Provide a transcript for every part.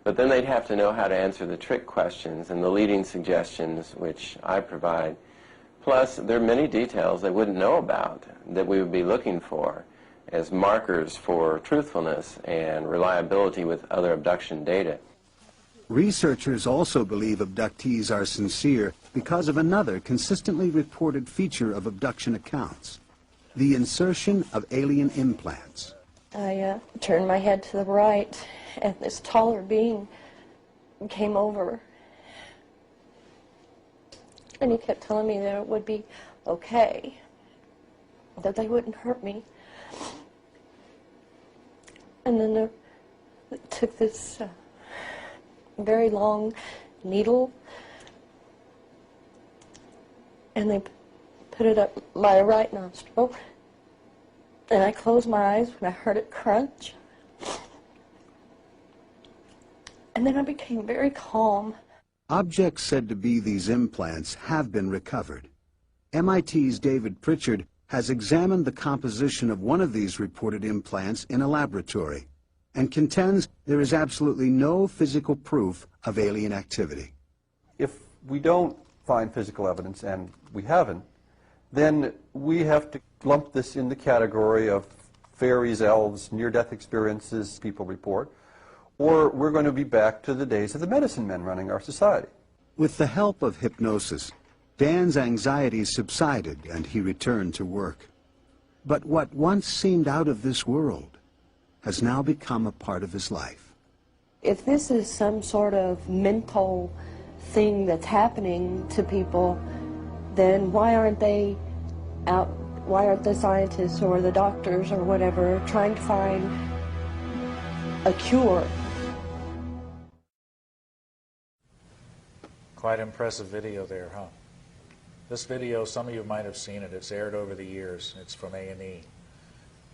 But then they'd have to know how to answer the trick questions and the leading suggestions which I provide. Plus, there are many details they wouldn't know about that we would be looking for as markers for truthfulness and reliability with other abduction data. Researchers also believe abductees are sincere because of another consistently reported feature of abduction accounts: the insertion of alien implants. I turned my head to the right, and this taller being came over. And he kept telling me that it would be okay, that they wouldn't hurt me. And then they took this very long needle, and they put it up my right nostril. And I closed my eyes when I heard it crunch. And then I became very calm. Objects said to be these implants have been recovered. MIT's David Pritchard has examined the composition of one of these reported implants in a laboratory and contends there is absolutely no physical proof of alien activity. If we don't find physical evidence, and we haven't, then we have to lump this in the category of fairies, elves, near-death experiences people report, or we're going to be back to the days of the medicine men running our society. With the help of hypnosis, Dan's anxiety subsided and he returned to work. But what once seemed out of this world has now become a part of his life. If this is some sort of mental thing that's happening to people, then why aren't they out, why aren't the scientists or the doctors or whatever trying to find a cure? Quite impressive video there, huh? This video, some of you might have seen it. It's aired over the years. It's from A&E.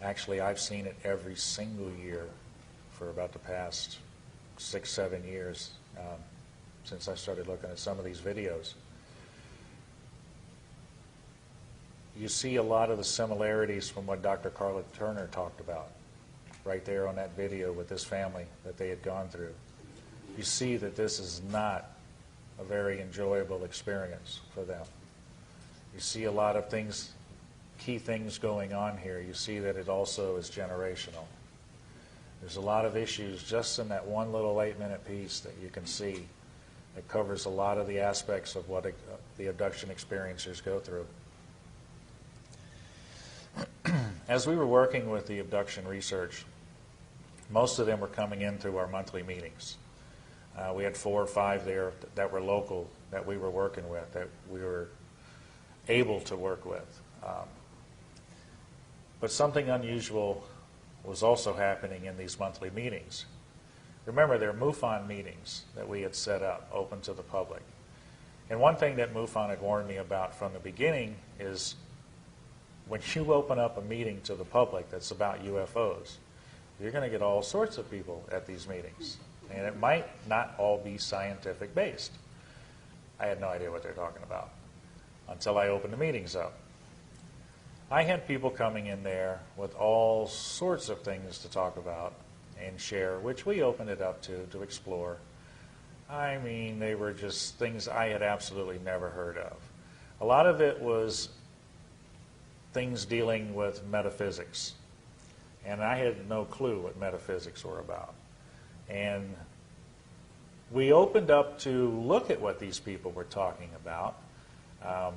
Actually, I've seen it every single year for about the past 6, 7 years since I started looking at some of these videos. You see a lot of the similarities from what Dr. Carla Turner talked about right there on that video with this family that they had gone through. You see that this is not a very enjoyable experience for them. You see a lot of things, key things going on here. You see that it also is generational. There's a lot of issues just in that one little 8-minute piece that you can see that covers a lot of the aspects of what the abduction experiencers go through. As we were working with the abduction research, most of them were coming in through our monthly meetings. We had 4 or 5 there that were local, that we were working with, that we were able to work with. But something unusual was also happening in these monthly meetings. Remember, they're MUFON meetings that we had set up, open to the public. And one thing that MUFON had warned me about from the beginning is when you open up a meeting to the public that's about UFOs, you're going to get all sorts of people at these meetings. And it might not all be scientific based. I had no idea what they're talking about until I opened the meetings up. I had people coming in there with all sorts of things to talk about and share, which we opened it up to explore. I mean, they were just things I had absolutely never heard of. A lot of it was things dealing with metaphysics, and I had no clue what metaphysics were about. And we opened up to look at what these people were talking about. A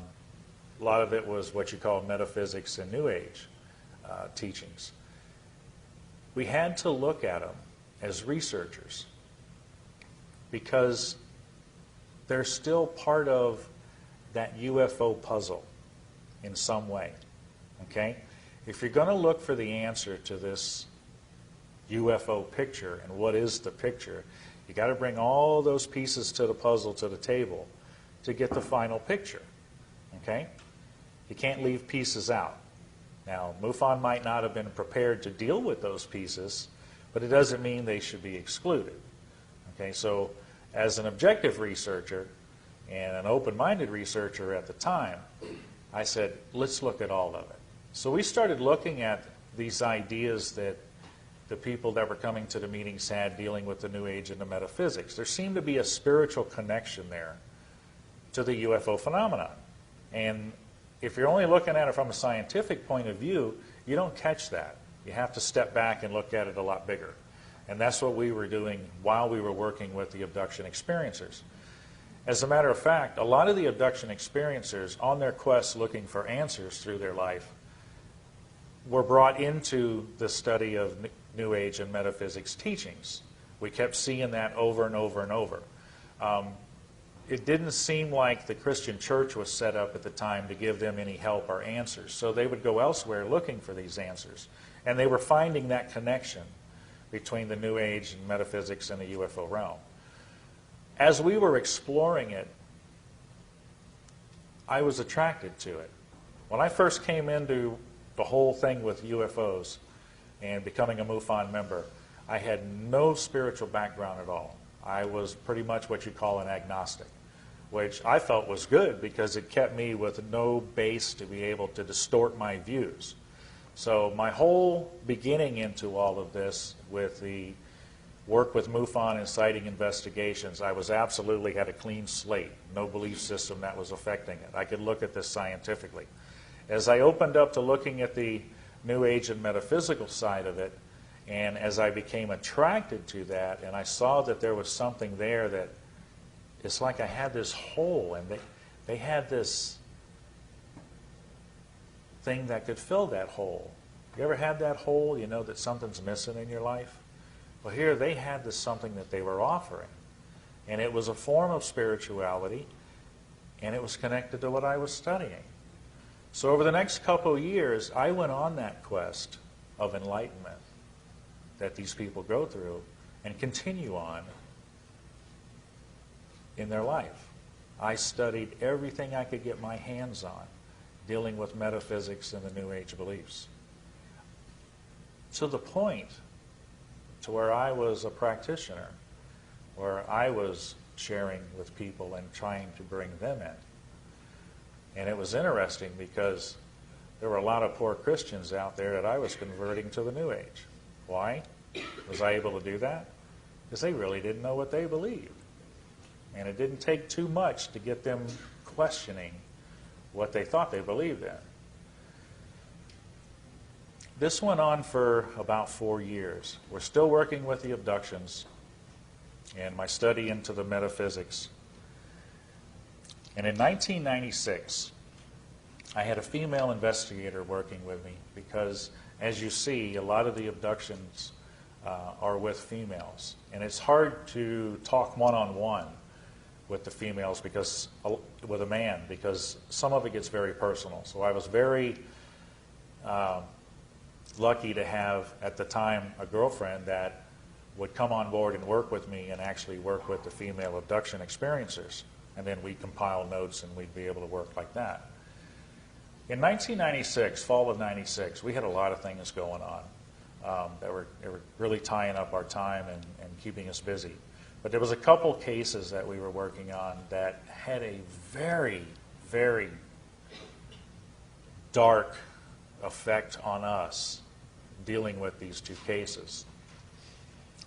lot of it was what you call metaphysics and New Age teachings. We had to look at them as researchers because they're still part of that UFO puzzle in some way. Okay? If you're going to look for the answer to this UFO picture and what is the picture, you got to bring all those pieces to the puzzle to the table to get the final picture. Okay? You can't leave pieces out. Now, MUFON might not have been prepared to deal with those pieces, but it doesn't mean they should be excluded. Okay? So, as an objective researcher and an open-minded researcher at the time, I said, let's look at all of it. So we started looking at these ideas that the people that were coming to the meetings had dealing with the New Age and the metaphysics. There seemed to be a spiritual connection there to the UFO phenomenon. And if you're only looking at it from a scientific point of view, you don't catch that. You have to step back and look at it a lot bigger. And that's what we were doing while we were working with the abduction experiencers. As a matter of fact, a lot of the abduction experiencers, on their quest looking for answers through their life, were brought into the study of New Age and metaphysics teachings. We kept seeing that over and over and over. It didn't seem like the Christian church was set up at the time to give them any help or answers. So they would go elsewhere looking for these answers. And they were finding that connection between the New Age and metaphysics and the UFO realm. As we were exploring it, I was attracted to it. When I first came into the whole thing with UFOs and becoming a MUFON member, I had no spiritual background at all. I was pretty much what you call an agnostic, which I felt was good because it kept me with no base to be able to distort my views. So my whole beginning into all of this with the work with MUFON and sighting investigations, I was absolutely had a clean slate, no belief system that was affecting it. I could look at this scientifically. As I opened up to looking at the New Age and metaphysical side of it, and as I became attracted to that, and I saw that there was something there that it's like I had this hole, and they had this thing that could fill that hole. You ever had that hole, you know that something's missing in your life? Well, here they had this something that they were offering. And it was a form of spirituality, and it was connected to what I was studying. So over the next couple of years, I went on that quest of enlightenment that these people go through and continue on in their life. I studied everything I could get my hands on dealing with metaphysics and the New Age beliefs, to the point to where I was a practitioner, where I was sharing with people and trying to bring them in. And it was interesting because there were a lot of poor Christians out there that I was converting to the New Age. Why was I able to do that? Because they really didn't know what they believed. And it didn't take too much to get them questioning what they thought they believed in. This went on for about 4 years. We're still working with the abductions and my study into the metaphysics. And in 1996, I had a female investigator working with me because, as you see, a lot of the abductions are with females. And it's hard to talk one-on-one with the females because, with a man, because some of it gets very personal. So I was very lucky to have, at the time, a girlfriend that would come on board and work with me and actually work with the female abduction experiencers. And then we'd compile notes and we'd be able to work like that. In 1996, fall of 96, we had a lot of things going on that were really tying up our time and keeping us busy. But there was a couple cases that we were working on that had a very, very dark effect on us dealing with these two cases.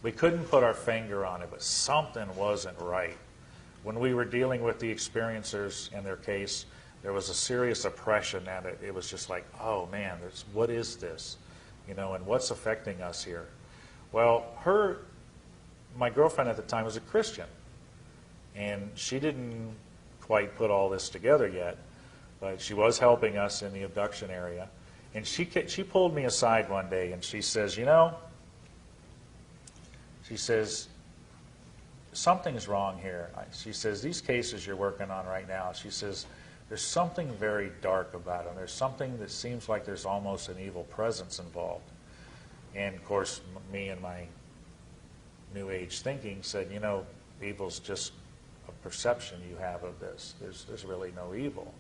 We couldn't put our finger on it, but something wasn't right. When we were dealing with the experiencers in their case, there was a serious oppression at it. It was just like, oh man, what is this? You know, and what's affecting us here? Well, my girlfriend at the time was a Christian, and she didn't quite put all this together yet, but she was helping us in the abduction area. And she pulled me aside one day and she says, you know, she says, something's wrong here. She says, these cases you're working on right now, she says, there's something very dark about them. There's something that seems like there's almost an evil presence involved. And of course, me and my New Age thinking said, you know, evil's just a perception you have of this. There's really no evil.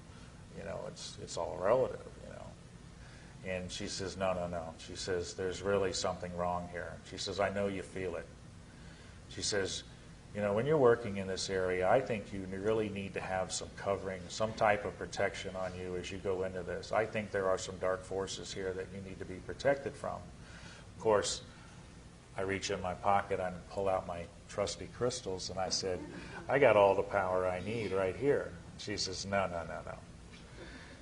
You know, it's all relative, you know. And she says, no. She says, there's really something wrong here. She says, I know you feel it. She says, you know, when you're working in this area, I think you really need to have some covering, some type of protection on you as you go into this. I think there are some dark forces here that you need to be protected from. Of course, I reach in my pocket and pull out my trusty crystals, and I said, I got all the power I need right here. She says, no, no, no, no.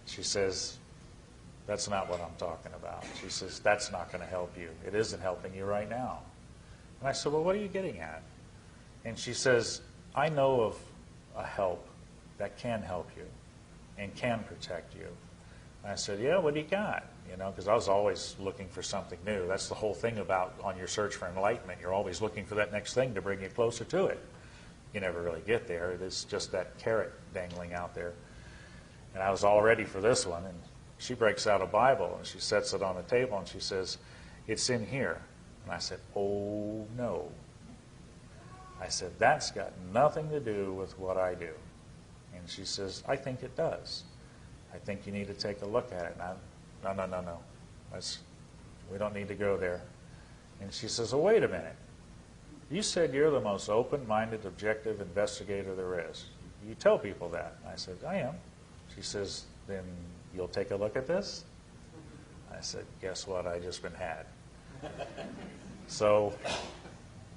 She says, that's not what I'm talking about. She says, that's not going to help you. It isn't helping you right now. And I said, well, what are you getting at? And she says, I know of a help that can help you and can protect you. And I said, yeah, what do you got? You know, because I was always looking for something new. That's the whole thing about on your search for enlightenment. You're always looking for that next thing to bring you closer to it. You never really get there. It's just that carrot dangling out there. And I was all ready for this one. And she breaks out a Bible, and she sets it on the table, and she says, it's in here. And I said, oh, no. I said, that's got nothing to do with what I do. And she says, I think it does. I think you need to take a look at it. And no. We don't need to go there. And she says, well, wait a minute. You said you're the most open-minded, objective investigator there is. You tell people that. I said, I am. She says, then you'll take a look at this? I said, guess what? I just been had. So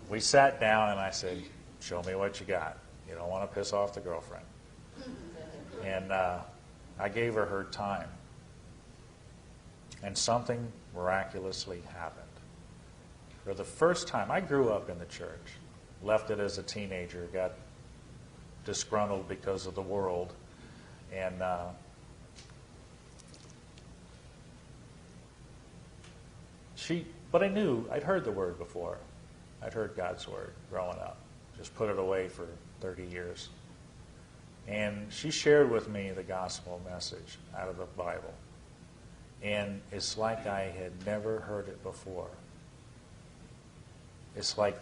we sat down, and I said, show me what you got. You don't want to piss off the girlfriend. And I gave her time. And something miraculously happened. For the first time, I grew up in the church, left it as a teenager, got disgruntled because of the world, and but I knew, I'd heard the word before. I'd heard God's word growing up. Just put it away for 30 years. And she shared with me the gospel message out of the Bible. And it's like I had never heard it before. It's like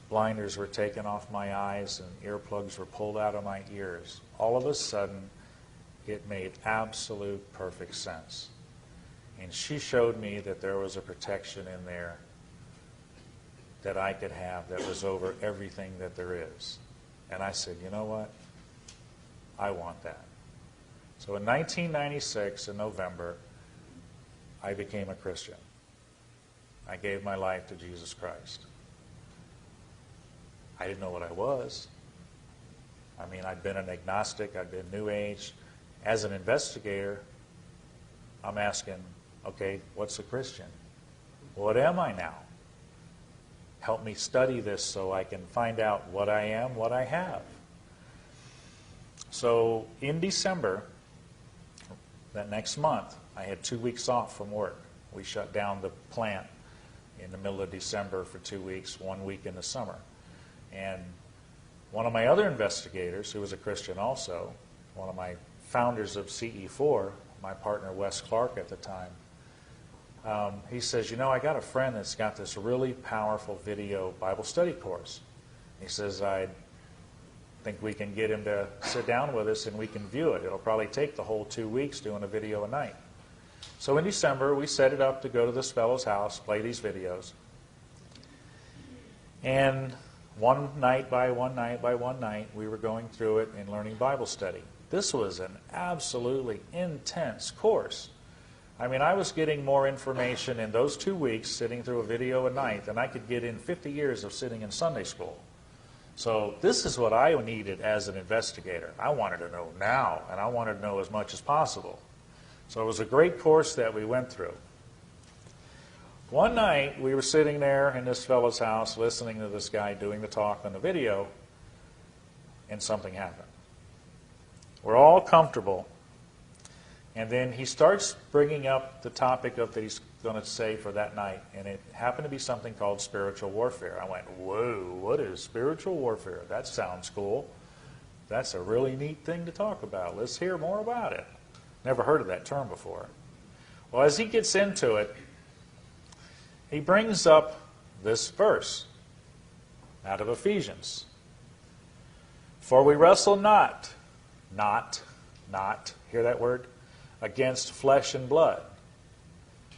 blinders were taken off my eyes and earplugs were pulled out of my ears. All of a sudden, it made absolute perfect sense. And she showed me that there was a protection in there that I could have that was over everything that there is. And I said, you know what? I want that. So in 1996, in November, I became a Christian. I gave my life to Jesus Christ. I didn't know what I was. I mean, I'd been an agnostic, I'd been New Age. As an investigator, I'm asking, okay, what's a Christian? What am I now? Help me study this so I can find out what I am, what I have. So in December, that next month, I had 2 weeks off from work. We shut down the plant in the middle of December for 2 weeks, 1 week in the summer. And one of my other investigators, who was a Christian also, one of my founders of CE4, my partner Wes Clark at the time, he says, you know, I got a friend that's got this really powerful video Bible study course. He says, I think we can get him to sit down with us and we can view it. It'll probably take the whole 2 weeks doing a video a night. So in December, we set it up to go to this fellow's house, play these videos. And one night by one night by one night, we were going through it and learning Bible study. This was an absolutely intense course. I mean, I was getting more information in those 2 weeks sitting through a video a night than I could get in 50 years of sitting in Sunday school. So this is what I needed as an investigator. I wanted to know now, and I wanted to know as much as possible. So it was a great course that we went through. One night, we were sitting there in this fellow's house listening to this guy doing the talk on the video, and something happened. We're all comfortable, and then he starts bringing up the topic of that he's going to say for that night, and it happened to be something called spiritual warfare. I went, whoa, what is spiritual warfare? That sounds cool. That's a really neat thing to talk about. Let's hear more about it. Never heard of that term before. Well, as he gets into it, he brings up this verse out of Ephesians. For we wrestle not, hear that word? Against flesh and blood,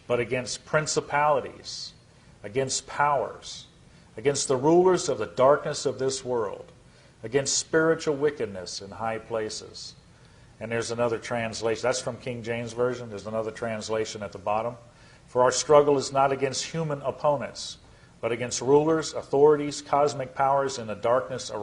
but against principalities, against powers, against the rulers of the darkness of this world, against spiritual wickedness in high places. And there's another translation. That's from King James Version. There's another translation at the bottom. For our struggle is not against human opponents, but against rulers, authorities, cosmic powers in the darkness around